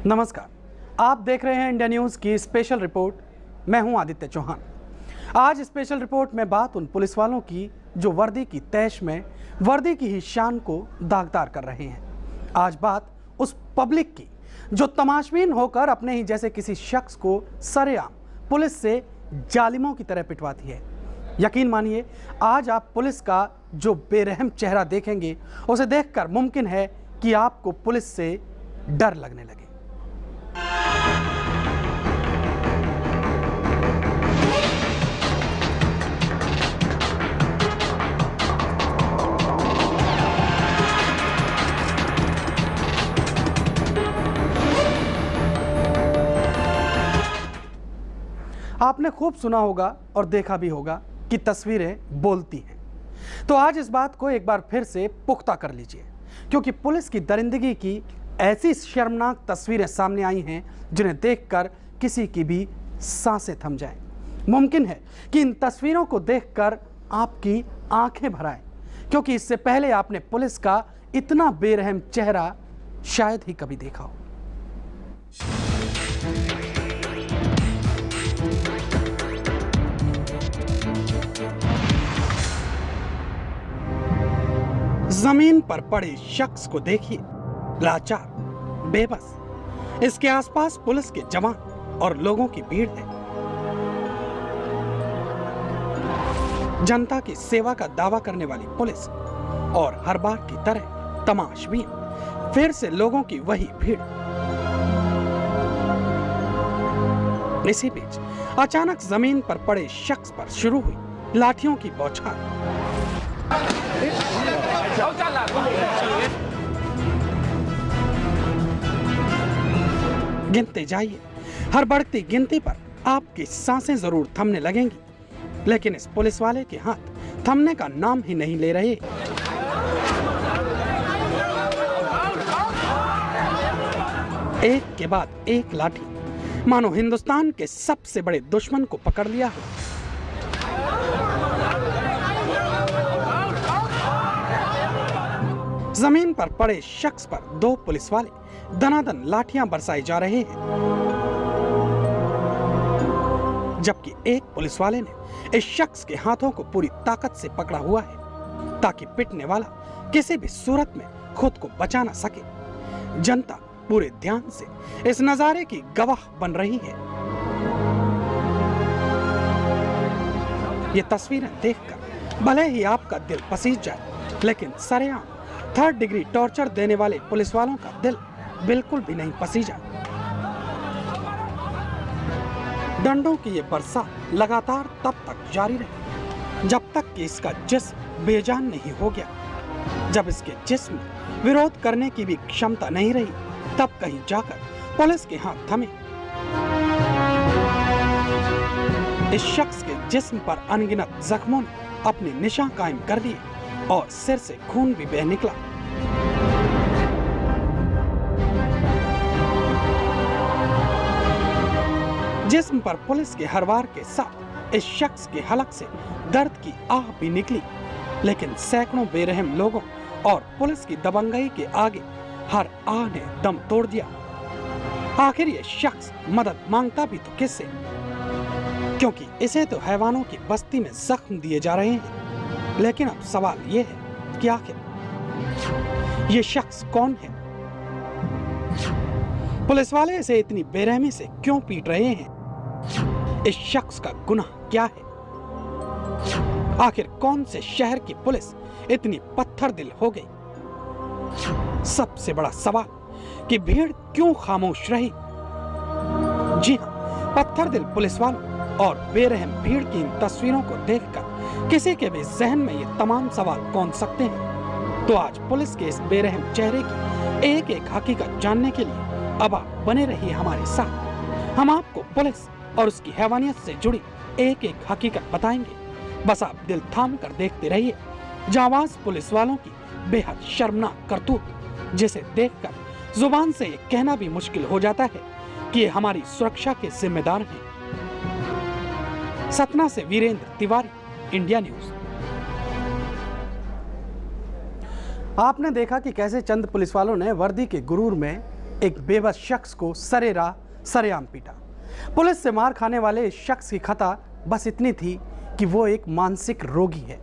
नमस्कार, आप देख रहे हैं इंडिया न्यूज़ की स्पेशल रिपोर्ट। मैं हूं आदित्य चौहान। आज स्पेशल रिपोर्ट में बात उन पुलिस वालों की जो वर्दी की तैश में वर्दी की ही शान को दागदार कर रहे हैं। आज बात उस पब्लिक की जो तमाशबीन होकर अपने ही जैसे किसी शख्स को सरेआम पुलिस से जालिमों की तरह पिटवाती है। यकीन मानिए, आज आप पुलिस का जो बेरहम चेहरा देखेंगे उसे देखकर मुमकिन है कि आपको पुलिस से डर लगने लगे। आपने खूब सुना होगा और देखा भी होगा कि तस्वीरें बोलती हैं। तो आज इस बात को एक बार फिर से पुख्ता कर लीजिए, क्योंकि पुलिस की दरिंदगी की ऐसी शर्मनाक तस्वीरें सामने आई हैं जिन्हें देखकर किसी की भी सांसें थम जाएं। मुमकिन है कि इन तस्वीरों को देखकर आपकी आंखें भर आएं, क्योंकि इससे पहले आपने पुलिस का इतना बेरहम चेहरा शायद ही कभी देखा हो। जमीन पर पड़े शख्स को देखिए, लाचार, बेबस। इसके आसपास पुलिस के जवान और लोगों की भीड़ है। जनता की सेवा का दावा करने वाली पुलिस और हर बार की तरह तमाशबीन, फिर से लोगों की वही भीड़। इसी बीच अचानक जमीन पर पड़े शख्स पर शुरू हुई लाठियों की बौछार। गिनते जाइए, हर बढ़ती गिनती पर आपकी सांसें जरूर थमने लगेंगी, लेकिन इस पुलिस वाले के हाथ थमने का नाम ही नहीं ले रहे। एक के बाद एक लाठी, मानो हिंदुस्तान के सबसे बड़े दुश्मन को पकड़ लिया हो। जमीन पर पड़े शख्स पर दो पुलिस वाले दनादन लाठियां बरसाए जा रहे हैं, जबकि एक पुलिस वाले ने इस शख्स के हाथों को पूरी ताकत से पकड़ा हुआ है ताकि पिटने वाला किसी भी सूरत में खुद को बचा न सके। जनता पूरे ध्यान से इस नजारे की गवाह बन रही है। ये तस्वीरें देखकर भले ही आपका दिल पसीज जाए, लेकिन सरेआम 3rd डिग्री टॉर्चर देने वाले पुलिस वालों का दिल बिल्कुल भी नहीं पसीजा। डंडों की ये बरसात लगातार तब तक जारी रही जब तक कि इसका जिस्म बेजान नहीं हो गया। जब इसके जिस्म विरोध करने की भी क्षमता नहीं रही, तब कहीं जाकर पुलिस के हाथ थमे। इस शख्स के जिस्म पर अनगिनत जख्मों ने अपने निशान कायम कर दिए और सिर से खून भी बह निकला। जिस्म पर पुलिस के हर वार के साथ इस शख्स के हलक से दर्द की आह भी निकली, लेकिन सैकड़ों बेरहम लोगों और पुलिस की दबंगई के आगे हर आह ने दम तोड़ दिया। आखिर ये शख्स मदद मांगता भी तो किससे, क्योंकि इसे तो हैवानों की बस्ती में जख्म दिए जा रहे हैं। लेकिन अब सवाल ये है कि आखिर ये शख्स कौन है? पुलिस वाले इसे इतनी बेरहमी से क्यों पीट रहे हैं? इस शख्स का गुनाह क्या है? आखिर कौन से शहर की पुलिस इतनी पत्थर दिल हो गई? सबसे बड़ा सवाल कि भीड़ क्यों खामोश रही? जी हां, पत्थर दिल पुलिस वालों और बेरहम भीड़ की इन तस्वीरों को देखकर किसी के भी जहन में ये तमाम सवाल कौन सकते हैं? तो आज पुलिस के इस बेरहम चेहरे की एक एक हकीकत जानने के लिए अब आप बने रहिए हमारे साथ। हम आपको पुलिस और उसकी हैवानियत से जुड़ी एक एक हकीकत बताएंगे। बस आप दिल थाम कर देखते रहिए। जांबाज पुलिस वालों की बेहद शर्मनाक करतूत, जिसे देखकर जुबान से ये कहना भी मुश्किल हो जाता है कि ये हमारी सुरक्षा के जिम्मेदार हैं। सतना से वीरेंद्र तिवारी, इंडिया न्यूज। आपने देखा कि कैसे चंद पुलिस वालों ने वर्दी के गुरूर में एक बेबस शख्स को सरेआम पीटा। पुलिस से मार खाने वाले इस शख्स की खता बस इतनी थी कि वो एक मानसिक रोगी है।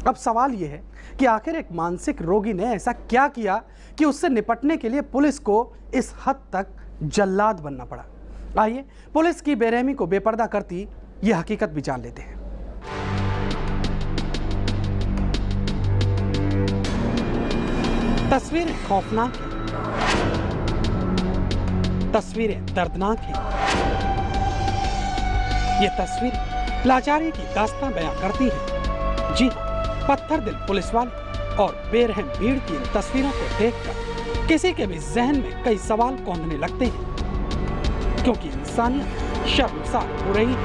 अब सवाल यह है कि आखिर एक मानसिक रोगी ने ऐसा क्या किया कि उससे निपटने के लिए पुलिस को इस हद तक जल्लाद बनना पड़ा। आइए पुलिस की बेरहमी को बेपर्दा करती यह हकीकत भी जान लेते हैं। तस्वीरें खौफनाक हैं, तस्वीरें दर्दनाक हैं। ये तस्वीरें लाचारी की दास्तान बयां करती हैं। जी हाँ, पत्थर दिल पुलिस वाले और बेरहम भीड़ की इन तस्वीरों को देखकर किसी के भी जहन में कई सवाल कौंधने लगते हैं, क्योंकि इंसानियत शर्मसार हो रही है।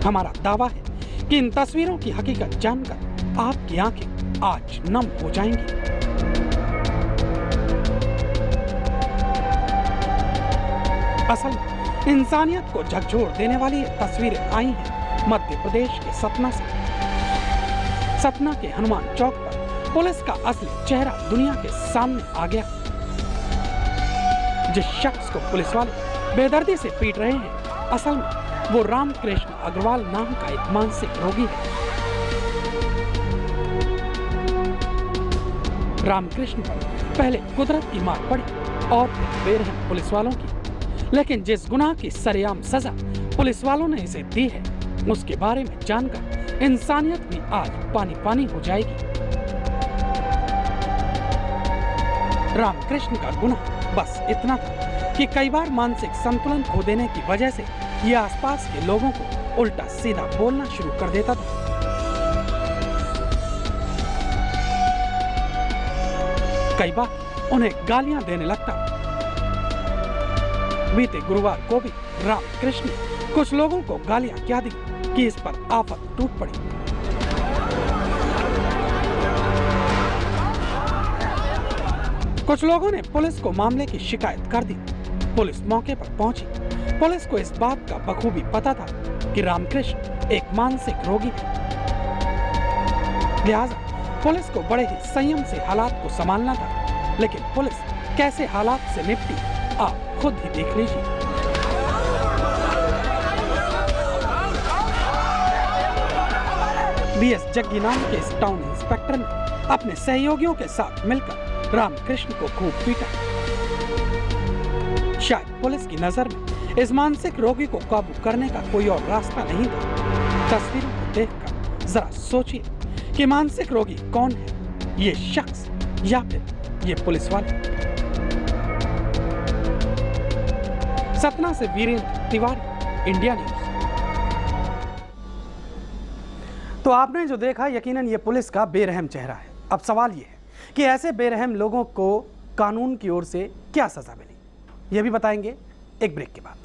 हमारा दावा है कि इन तस्वीरों की हकीकत जानकर आपकी आंखें आज नम हो जाएंगी। असल में इंसानियत को झकझोर देने वाली ये तस्वीरें आई हैं मध्य प्रदेश के सतना से। सतना के हनुमान चौक पर पुलिस का असली चेहरा दुनिया के सामने आ गया। जिस शख्स को पुलिस वाले बेदर्दी से पीट रहे हैं, असल में वो रामकृष्ण अग्रवाल नाम का एक मानसिक रोगी है। रामकृष्ण पर पहले कुदरत की मार पड़ी और फिर बेरहम पुलिस वालों की, लेकिन जिस गुनाह की सरेआम सजा पुलिस वालों ने इसे दी है, उसके बारे में जानकर इंसानियत भी आज पानी पानी हो जाएगी। रामकृष्ण का गुनाह बस इतना था कि कई बार मानसिक संतुलन खो देने की वजह से ये आसपास के लोगों को उल्टा सीधा बोलना शुरू कर देता था। कई बार उन्हें गालियां देने लगता। बीते गुरुवार को भी रामकृष्ण ने कुछ लोगों को गालियां क्या दी कि इस पर आफत टूट पड़ी। कुछ लोगों ने पुलिस को मामले की शिकायत कर दी। पुलिस मौके पर पहुंची। पुलिस को इस बात का बखूबी पता था कि रामकृष्ण एक मानसिक रोगी है, लिहाजा पुलिस को बड़े ही संयम से हालात को संभालना था। लेकिन पुलिस कैसे हालात से निपटी, आप खुद ही देख लीजिए। बीएस जग्गी नाम के इस टाउन इंस्पेक्टर ने अपने सहयोगियों के साथ मिलकर रामकृष्ण को खूब पीटा। शायद पुलिस की नजर में इस मानसिक रोगी को काबू करने का कोई और रास्ता नहीं था। तस्वीरों को देखकर जरा सोचिए कि मानसिक रोगी कौन है, ये शख्स या फिर ये पुलिस वाले। सतना से वीरेंद्र तिवारी, इंडिया न्यूज। तो आपने जो देखा, यकीनन ये पुलिस का बेरहम चेहरा है। अब सवाल ये है कि ऐसे बेरहम लोगों को कानून की ओर से क्या सजा मिली, ये भी बताएंगे एक ब्रेक के बाद।